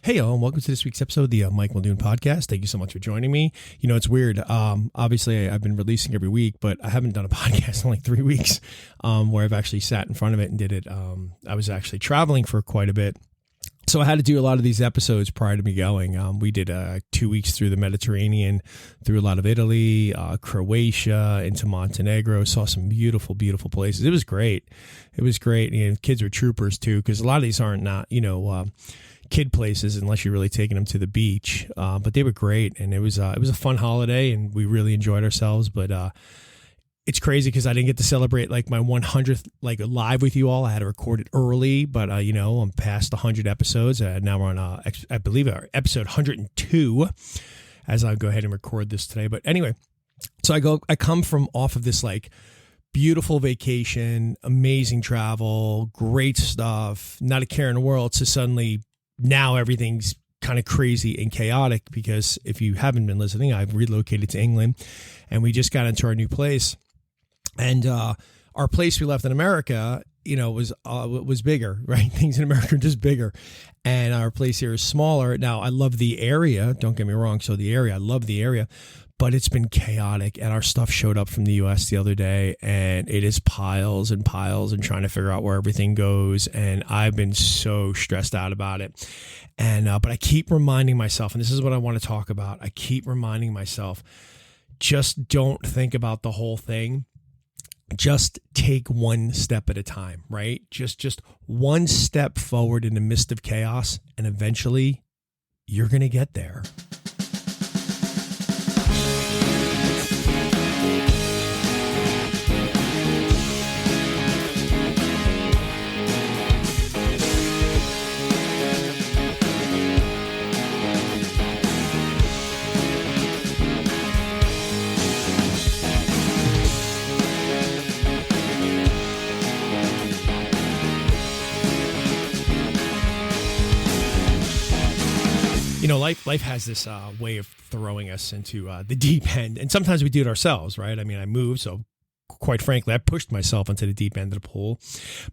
Hey, y'all, and welcome to this week's episode of the Mike Muldoon podcast. Thank you so much for joining me. You know, it's weird. Obviously, I've been releasing every week, but I haven't done a podcast in like 3 weeks where I've actually sat in front of it and did it. I was actually traveling for quite a bit. So I had to do a lot of these episodes prior to me going. We did 2 weeks through the Mediterranean, through a lot of Italy, Croatia, into Montenegro, saw some beautiful, beautiful places. It was great. It was great. You know, kids were troopers too, because a lot of these aren't kid places unless you're really taking them to the beach. But they were great. And it was a fun holiday and we really enjoyed ourselves. But it's crazy because I didn't get to celebrate like my 100th like live with you all. I had to record it early, but I'm past 100 episodes. Now we're on I believe our episode 102 as I go ahead and record this today. But anyway, so I come from off of this like beautiful vacation, amazing travel, great stuff, not a care in the world. So suddenly now everything's kind of crazy and chaotic because if you haven't been listening, I've relocated to England and we just got into our new place. And our place we left in America, was bigger, right? Things in America are just bigger. And our place here is smaller. Now, I love the area. Don't get me wrong. So I love the area. But it's been chaotic. And our stuff showed up from the U.S. the other day. And it is piles and piles and trying to figure out where everything goes. And I've been so stressed out about it. And but I keep reminding myself, and this is what I want to talk about. I keep reminding myself, just don't think about the whole thing. Just take one step at a time, right? Just one step forward in the midst of chaos, and eventually you're going to get there. Life has this way of throwing us into the deep end. And sometimes we do it ourselves, right? I mean, I moved, so quite frankly, I pushed myself into the deep end of the pool.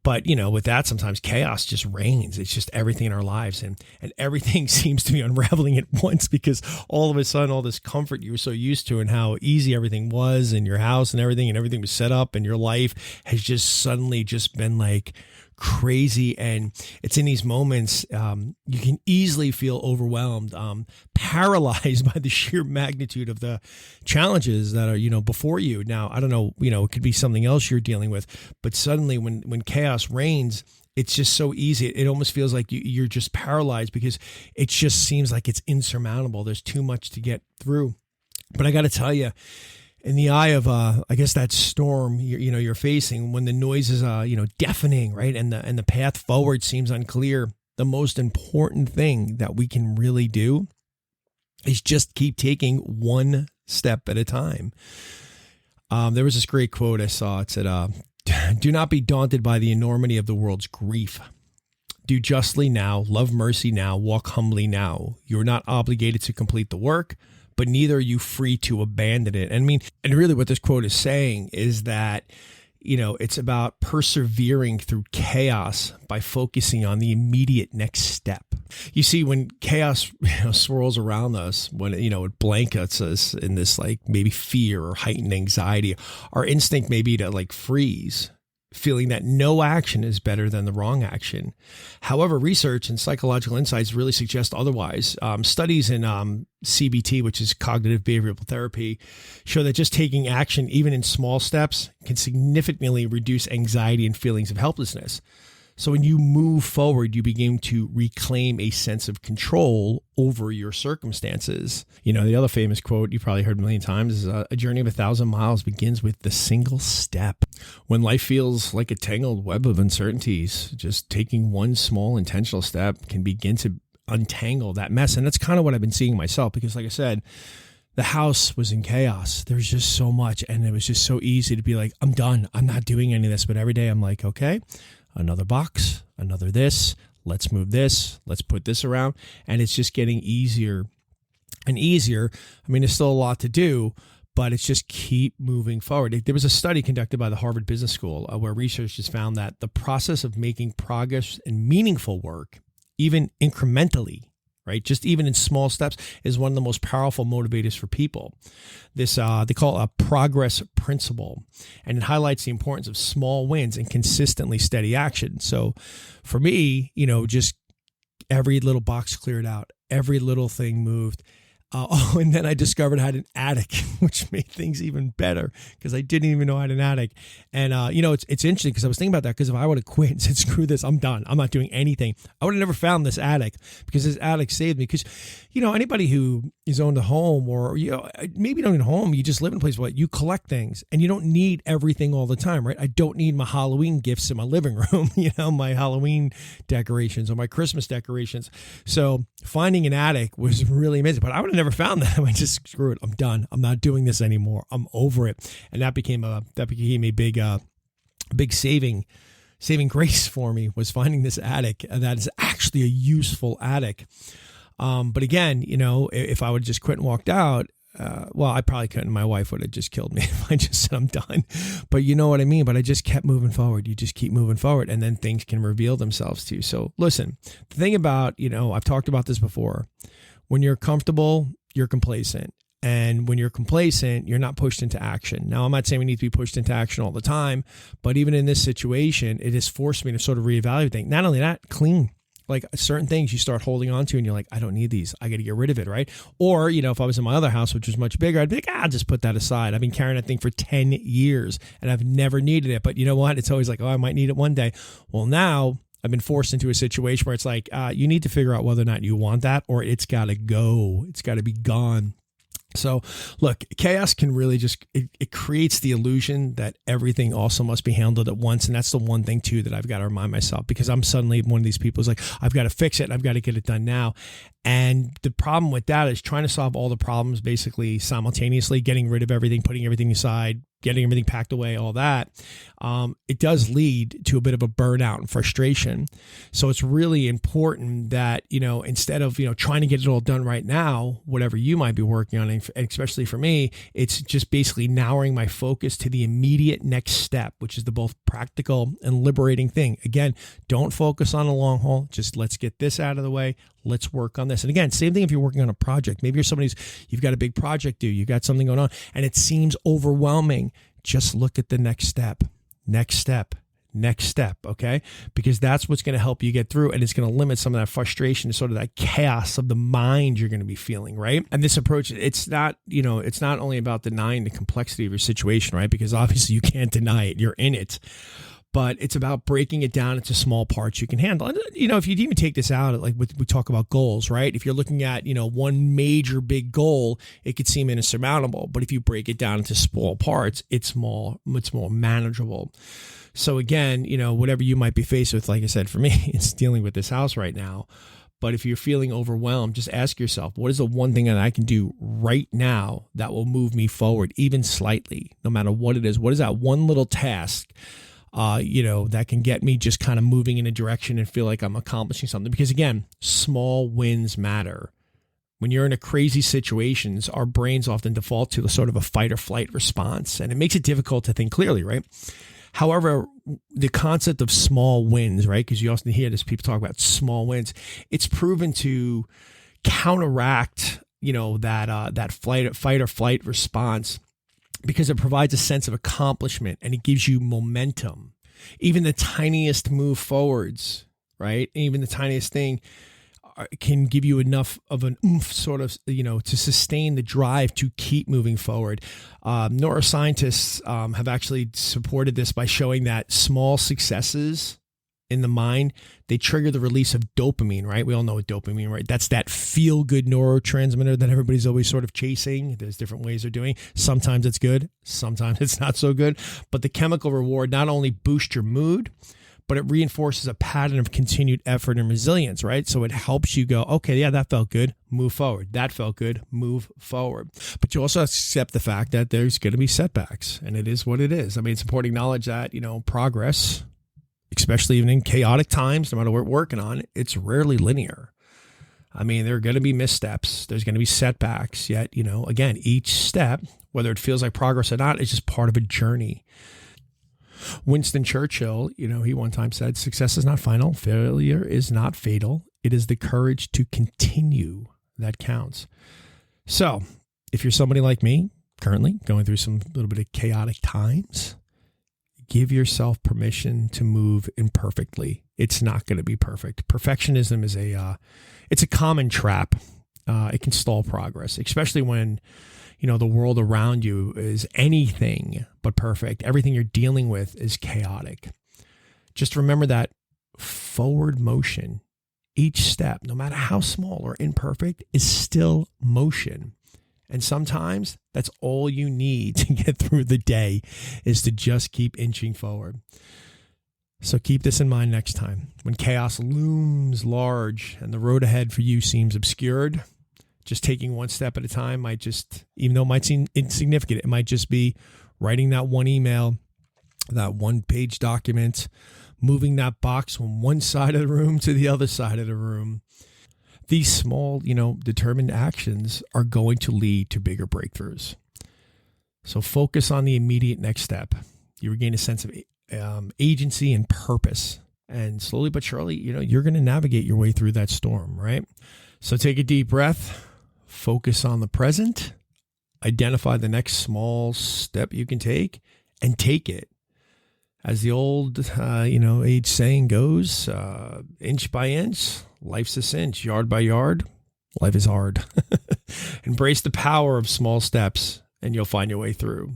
But, with that, sometimes chaos just reigns. It's just everything in our lives. And everything seems to be unraveling at once because all of a sudden, all this comfort you were so used to and how easy everything was in your house and everything was set up and your life has just suddenly just been like crazy. And it's in these moments you can easily feel overwhelmed, paralyzed by the sheer magnitude of the challenges that are before you. Now I don't know, it could be something else you're dealing with, but suddenly when chaos reigns, it's just so easy. It almost feels like you're just paralyzed because it just seems like it's insurmountable. There's too much to get through. But I got to tell you, in the eye of, that storm you're facing, when the noise is, deafening, right, and the path forward seems unclear, the most important thing that we can really do is just keep taking one step at a time. There was this great quote I saw. It said, "Do not be daunted by the enormity of the world's grief. Do justly now, love mercy now, walk humbly now. You are not obligated to complete the work, but neither are you free to abandon it." And really what this quote is saying is that, it's about persevering through chaos by focusing on the immediate next step. You see, when chaos swirls around us, when it blankets us in this like maybe fear or heightened anxiety, our instinct may be to like freeze, feeling that no action is better than the wrong action. However, research and psychological insights really suggest otherwise. Studies in CBT, which is cognitive behavioral therapy, show that just taking action, even in small steps, can significantly reduce anxiety and feelings of helplessness. So when you move forward, you begin to reclaim a sense of control over your circumstances. The other famous quote you probably heard a million times is a journey of 1,000 miles begins with the single step. When life feels like a tangled web of uncertainties, just taking one small intentional step can begin to untangle that mess. And that's kind of what I've been seeing myself because, like I said, the house was in chaos. There was just so much. And it was just so easy to be like, I'm done. I'm not doing any of this. But every day I'm like, okay, another box, another this, let's move this, let's put this around. And it's just getting easier and easier. There's still a lot to do, but it's just keep moving forward. There was a study conducted by the Harvard Business School where researchers found that the process of making progress in meaningful work, even incrementally, right? Just even in small steps is one of the most powerful motivators for people. This, they call it a progress principle, and it highlights the importance of small wins and consistently steady action. So for me, just every little box cleared out, every little thing moved. And then I discovered I had an attic, which made things even better because I didn't even know I had an attic. And, it's interesting because I was thinking about that, because if I would have quit and said, screw this, I'm done, I'm not doing anything, I would have never found this attic, because this attic saved me. Because, anybody who is owned a home, or, maybe not in a home, you just live in a place where you collect things and you don't need everything all the time, right? I don't need my Halloween gifts in my living room, my Halloween decorations or my Christmas decorations. So finding an attic was really amazing, but I would have never found that. I just, screw it, I'm done. I'm not doing this anymore. I'm over it. And that became a big saving grace for me, was finding this attic that is actually a useful attic. But again, if I would have just quit and walked out, I probably couldn't. My wife would have just killed me if I just said I'm done. But you know what I mean? But I just kept moving forward. You just keep moving forward, and then things can reveal themselves to you. So listen, the thing about, I've talked about this before. When you're comfortable, you're complacent. And when you're complacent, you're not pushed into action. Now, I'm not saying we need to be pushed into action all the time, but even in this situation, it has forced me to sort of reevaluate things. Not only that, clean. Like certain things you start holding on to and you're like, I don't need these. I got to get rid of it, right? Or, if I was in my other house, which was much bigger, I'd be like, I'll just put that aside. I've been carrying that thing for 10 years and I've never needed it. But you know what? It's always like, I might need it one day. Well, now I've been forced into a situation where it's like, you need to figure out whether or not you want that, or it's got to go. It's got to be gone. So look, chaos can really it creates the illusion that everything also must be handled at once. And that's the one thing too that I've got to remind myself, because I'm suddenly one of these people who's like, I've got to fix it. I've got to get it done now. And the problem with that is trying to solve all the problems basically simultaneously, getting rid of everything, putting everything aside, getting everything packed away, all that. It does lead to a bit of a burnout and frustration. So it's really important that, instead of, trying to get it all done right now, whatever you might be working on, and especially for me, it's just basically narrowing my focus to the immediate next step, which is the both practical and liberating thing. Again, don't focus on the long haul. Just let's get this out of the way. Let's work on this. And again, same thing if you're working on a project. Maybe you're you've got a big project due, you've got something going on, and it seems overwhelming. Just look at the next step, okay? Because that's what's going to help you get through, and it's going to limit some of that frustration, sort of that chaos of the mind you're going to be feeling, right? And this approach, it's not only about denying the complexity of your situation, right? Because obviously you can't deny it, you're in it. But it's about breaking it down into small parts you can handle. And, if you even take this out, like we talk about goals, right? If you're looking at, one major big goal, it could seem insurmountable. But if you break it down into small parts, it's more manageable. So again, whatever you might be faced with, like I said, for me, it's dealing with this house right now. But if you're feeling overwhelmed, just ask yourself, what is the one thing that I can do right now that will move me forward, even slightly, no matter what it is? What is that one little task that can get me just kind of moving in a direction and feel like I'm accomplishing something? Because again, small wins matter. When you're in a crazy situations, our brains often default to the sort of a fight or flight response, and it makes it difficult to think clearly, right? However, the concept of small wins, right? Because you often hear this, people talk about small wins. It's proven to counteract, that fight or flight response, because it provides a sense of accomplishment and it gives you momentum. Even the tiniest move forwards, right? Even the tiniest thing can give you enough of an oomph, sort of, to sustain the drive to keep moving forward. Neuroscientists have actually supported this by showing that small successes in the mind, they trigger the release of dopamine, right? We all know what dopamine, right? That's that feel-good neurotransmitter that everybody's always sort of chasing. There's different ways of doing. Sometimes it's good, sometimes it's not so good. But the chemical reward not only boosts your mood, but it reinforces a pattern of continued effort and resilience, right? So it helps you go, okay, yeah, that felt good, move forward. That felt good, move forward. But you also accept the fact that there's going to be setbacks, and it is what it is. I mean, it's important to acknowledge that, progress, especially even in chaotic times, no matter what we're working on, it's rarely linear. I mean, there are going to be missteps. There's going to be setbacks. Yet, again, each step, whether it feels like progress or not, is just part of a journey. Winston Churchill, he one time said, success is not final. Failure is not fatal. It is the courage to continue that counts. So if you're somebody like me, currently going through some little bit of chaotic times, give yourself permission to move imperfectly. It's not going to be perfect. Perfectionism is it's a common trap. It can stall progress, especially when, the world around you is anything but perfect. Everything you're dealing with is chaotic. Just remember that forward motion, each step, no matter how small or imperfect, is still motion. And sometimes that's all you need to get through the day, is to just keep inching forward. So keep this in mind next time. When chaos looms large and the road ahead for you seems obscured, just taking one step at a time might just, even though it might seem insignificant, it might just be writing that one email, that one-page document, moving that box from one side of the room to the other side of the room. These small, determined actions are going to lead to bigger breakthroughs. So focus on the immediate next step. You regain a sense of agency and purpose. And slowly but surely, you're going to navigate your way through that storm, right? So take a deep breath, focus on the present, identify the next small step you can take, and take it. As the old, age saying goes, inch by inch, life's a cinch. Yard by yard, life is hard. Embrace the power of small steps, and you'll find your way through.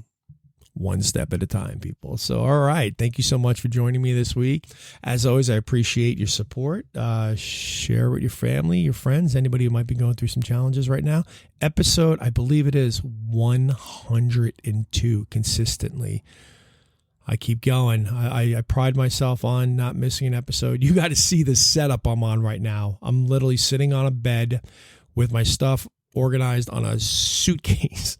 One step at a time, people. So, all right. Thank you so much for joining me this week. As always, I appreciate your support. Share with your family, your friends, anybody who might be going through some challenges right now. Episode, I believe it is 102 consistently. I keep going. I pride myself on not missing an episode. You got to see the setup I'm on right now. I'm literally sitting on a bed with my stuff organized on a suitcase.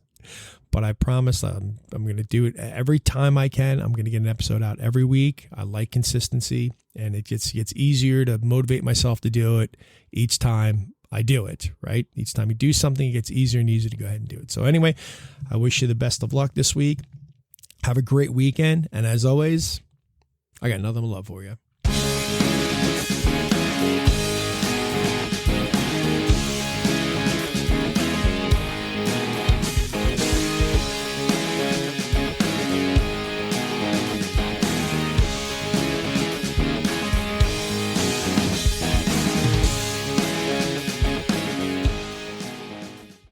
But I promise I'm going to do it every time I can. I'm going to get an episode out every week. I like consistency, and it gets easier to motivate myself to do it each time I do it, right? Each time you do something, it gets easier and easier to go ahead and do it. So anyway, I wish you the best of luck this week. Have a great weekend. And as always, I got nothing but love for you.